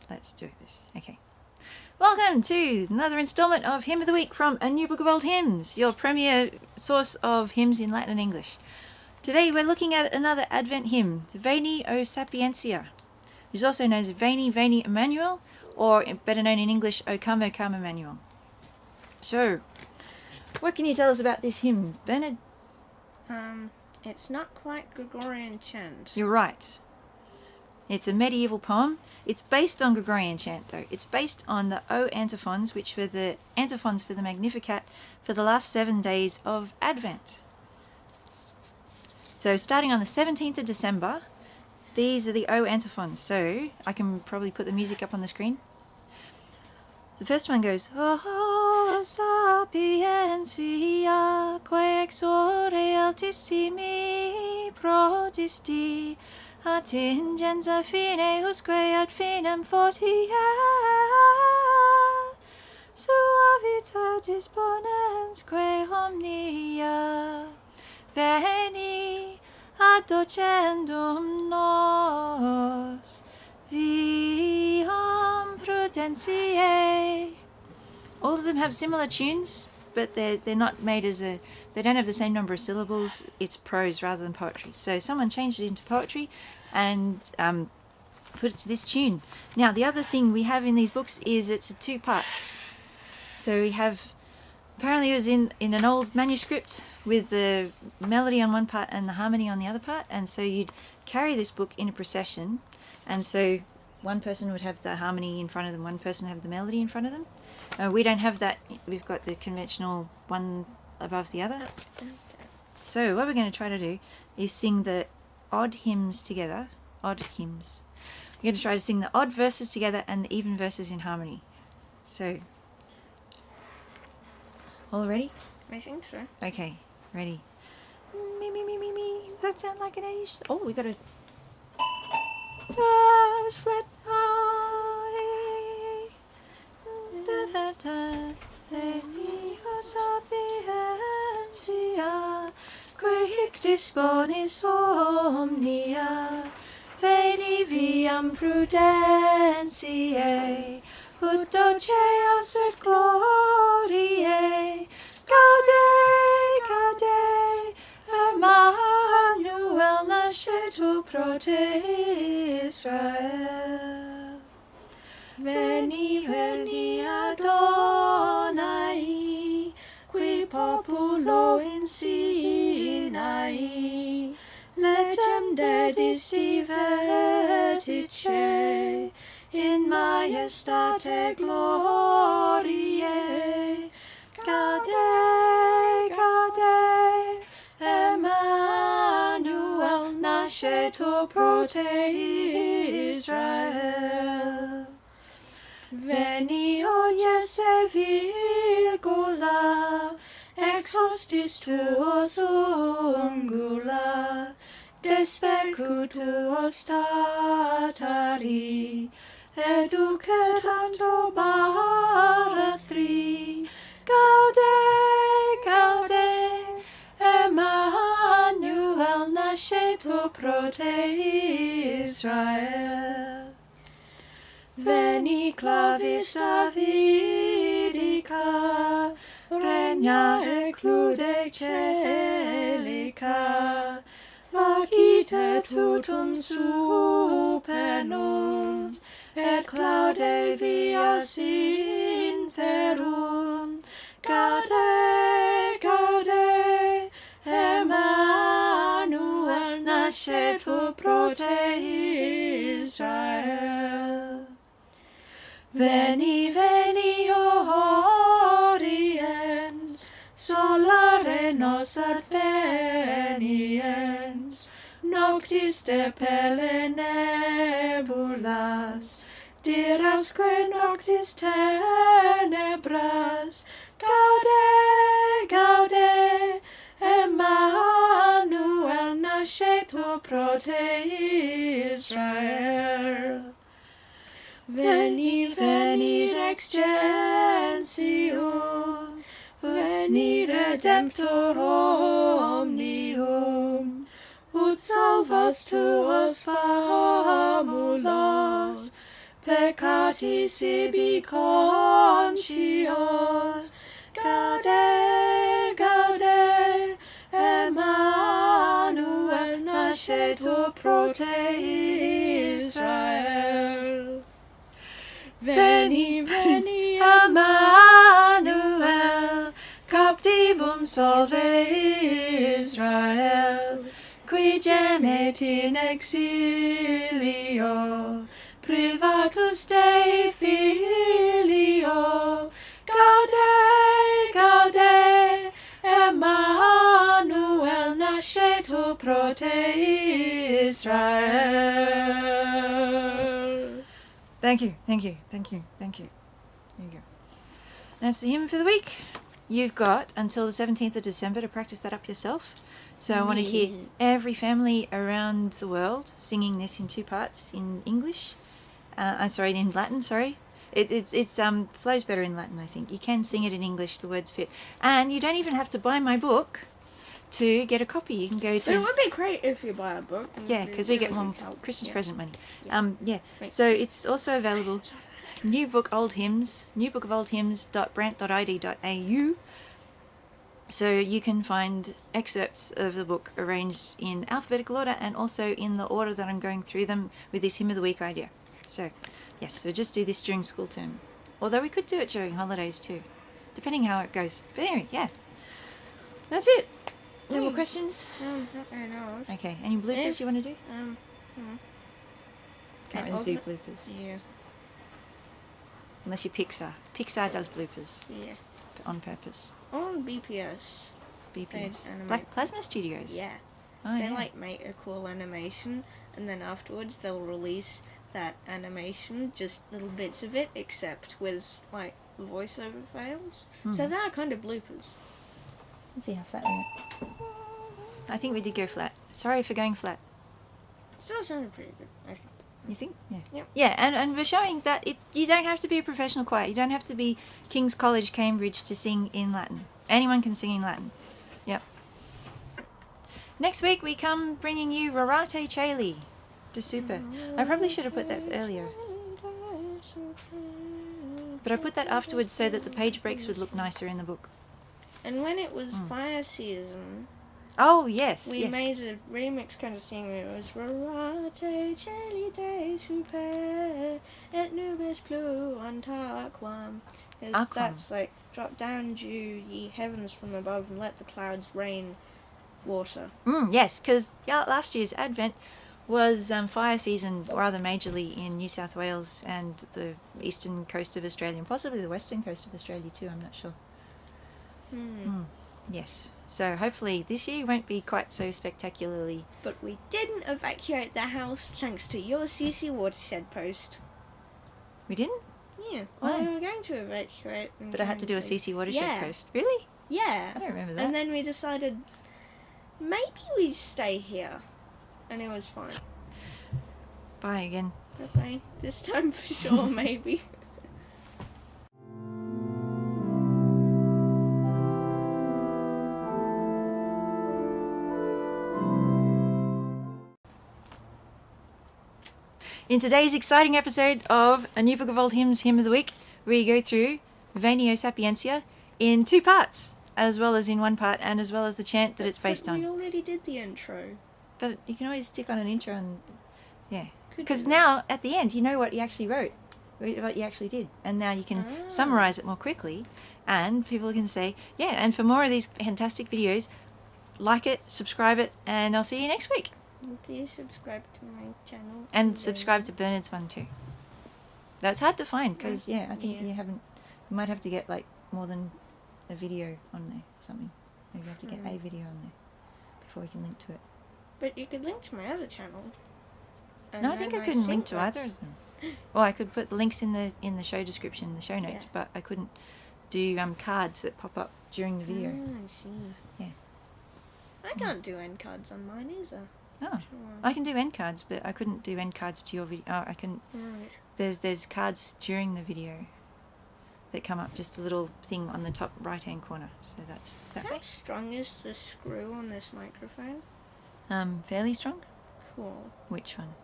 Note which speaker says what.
Speaker 1: let's do this. Okay. Welcome to another installment of Hymn of the Week from A New Book of Old Hymns, your premier source of hymns in Latin and English. Today we're looking at another Advent hymn, Veni o Sapientia, which is also known as Veni, Veni, Emmanuel, or better known in English, O come, Emmanuel. So, what can you tell us about this hymn, Bernard?
Speaker 2: It's not quite Gregorian chant.
Speaker 1: You're right. It's a medieval poem. It's based on Gregorian chant, though. It's based on the O antiphons, which were the antiphons for the Magnificat for the last 7 days of Advent. So starting on the 17th of December, these are the O antiphons. So I can probably put the music up on the screen. The first one goes, O sapientia, quae exore altissimi prodisti, attingens a fine usque ad finem fortia, suavita disponens quae omnia, veni ad docendum nos, viam prudentiae. All of them have similar tunes, but they're not made as they don't have the same number of syllables. It's prose rather than poetry. So someone changed it into poetry and put it to this tune. Now, the other thing we have in these books is it's 2 parts. So we have, apparently it was in an old manuscript with the melody on one part and the harmony on the other part. And so you'd carry this book in a procession. And so one person would have the harmony in front of them, one person have the melody in front of them. We don't have that. We've got the conventional one above the other. So what we're going to try to do is sing the odd hymns together. Odd hymns. We're going to try to sing the odd verses together and the even verses in harmony. So, all ready?
Speaker 2: I think so.
Speaker 1: Okay, ready. Me, me, me, me, me. Does that sound like an age? Oh, we got to... I was flat. Da da, Veni o Sapientia, quae hic disponis omnia, Veni viam prudentiae, ut doceas et gloriae, Gaude, Gaude, Emmanuel nascetur pro te Israel. Veni, veni Adonai, qui populo in Sinai, legem dedis vertice, in majestate gloriae, Gaude, Gaude, Emmanuel nascetur pro te Israel. Veni o Iese virgula, ex hostis tuos ungula, despercutuos statari, educerantur barathri, Gaude, Gaude, Emmanuel nascetur pro te Israel. Veni clavis Davidica, regna reclude celica, vagite tutum supernum, et claude vias inferum, Gaude, Gaude, Emmanuel nascetur pro te Israel. Veni, veni, oriens, solare nos adveniens, noctis depelle nebulas, dirasque noctis tenebras, Gaude, Gaude, Emmanuel nascetur pro te Israel. Veni, veni, rex gentium, veni, redemptor omnium, ut salvas tuos famulos, peccati sibi conscios. Gaude, Gaude, Emmanuel, nascetur pro te Israel. Veni, veni, Emmanuel, Captivum solve Israel, qui gemit in exilio, Privatus Dei Filio. Gaude, Gaude, Emmanuel, nascetur pro te Israel. Thank you. There you go. That's the hymn for the week. You've got until the 17th of December to practice that up yourself. So I want to hear every family around the world singing this in 2 parts in English. In Latin, sorry. It flows better in Latin, I think. You can sing it in English, the words fit. And you don't even have to buy my book to get a copy. You can go to...
Speaker 2: It would be great if you buy a book.
Speaker 1: Yeah, because we get more Christmas present money.
Speaker 2: Right.
Speaker 1: So it's also available, New Book of Old Hymns, newbookofoldhymns.brant.id.au. So you can find excerpts of the book arranged in alphabetical order and also in the order that I'm going through them with this Hymn of the Week idea. So, yes, so just do this during school term. Although we could do it during holidays too, depending how it goes. But anyway, yeah. That's it. No more questions?
Speaker 2: Not very nice.
Speaker 1: Okay, any bloopers you want to do? Can't really do
Speaker 2: alternate-
Speaker 1: bloopers.
Speaker 2: Yeah.
Speaker 1: Unless you're Pixar. Pixar does bloopers
Speaker 2: Yeah.
Speaker 1: on purpose.
Speaker 2: On BPS.
Speaker 1: BPS.
Speaker 2: animate-
Speaker 1: Black Plasma Studios.
Speaker 2: Yeah.
Speaker 1: Oh,
Speaker 2: They
Speaker 1: yeah.
Speaker 2: make a cool animation, and then afterwards they'll release that animation, just little bits of it, except with voiceover fails. So they are kind of bloopers.
Speaker 1: Let's see how flat we went. I think we did go flat. Sorry for going flat.
Speaker 2: Still sounded pretty good, I think.
Speaker 1: You think? Yeah.
Speaker 2: Yep.
Speaker 1: Yeah, and we're showing that you don't have to be a professional choir. You don't have to be King's College, Cambridge to sing in Latin. Anyone can sing in Latin. Yep. Next week we come bringing you Rorate Caeli de Super. I probably should have put that earlier. But I put that afterwards so that the page breaks would look nicer in the book.
Speaker 2: And when it was fire season,
Speaker 1: Oh, yes.
Speaker 2: we
Speaker 1: yes.
Speaker 2: made a remix kind of thing. It was Rorate Caeli de Super et nubes pluantaquam.
Speaker 1: Aquam.
Speaker 2: That's drop down dew, ye heavens from above, and let the clouds rain water.
Speaker 1: Yes, because last year's Advent was fire season rather majorly in New South Wales and the eastern coast of Australia, and possibly the western coast of Australia too, I'm not sure. Yes. So hopefully this year won't be quite so spectacularly...
Speaker 2: But we didn't evacuate the house thanks to your CC watershed post.
Speaker 1: We didn't?
Speaker 2: Yeah.
Speaker 1: Why?
Speaker 2: Well, we were going to evacuate.
Speaker 1: But I had to do a CC watershed
Speaker 2: Yeah.
Speaker 1: post. Really?
Speaker 2: Yeah.
Speaker 1: I don't remember that.
Speaker 2: And then we decided maybe we stay here. And it was fine.
Speaker 1: Bye again.
Speaker 2: Bye-bye. This time for sure, maybe.
Speaker 1: In today's exciting episode of A New Book of Old Hymns, Hymn of the Week, we go through Veni, Sapientia in 2 parts, as well as in 1 part, and as well as the chant that it's based on.
Speaker 2: We already did the intro.
Speaker 1: But you can always stick on an intro and... Yeah.
Speaker 2: Could
Speaker 1: Because
Speaker 2: do
Speaker 1: now, at the end, you know what you actually wrote, what you actually did. And now you can summarize it more quickly, and people can say, yeah, and for more of these fantastic videos, like it, subscribe it, and I'll see you next week.
Speaker 2: Please subscribe to my channel.
Speaker 1: And subscribe to Bernard's one too. That's hard to find, because, I think
Speaker 2: Yeah.
Speaker 1: you might have to get, more than a video on there or something. Maybe you have to get a video on there before we can link to it.
Speaker 2: But you could link to my other channel.
Speaker 1: No, I think I couldn't link to either of them. Well, I could put the links in the show description, the show notes, but I couldn't do cards that pop up during the video.
Speaker 2: I see.
Speaker 1: Yeah.
Speaker 2: I can't do end cards on mine either.
Speaker 1: Oh,
Speaker 2: Sure.
Speaker 1: I can do end cards, but I couldn't do end cards to your video. Oh, I can.
Speaker 2: Right.
Speaker 1: There's cards during the video that come up, just a little thing on the top right hand corner. So that's that
Speaker 2: How
Speaker 1: way.
Speaker 2: strong is the screw on this microphone?
Speaker 1: Fairly strong.
Speaker 2: Cool.
Speaker 1: Which one?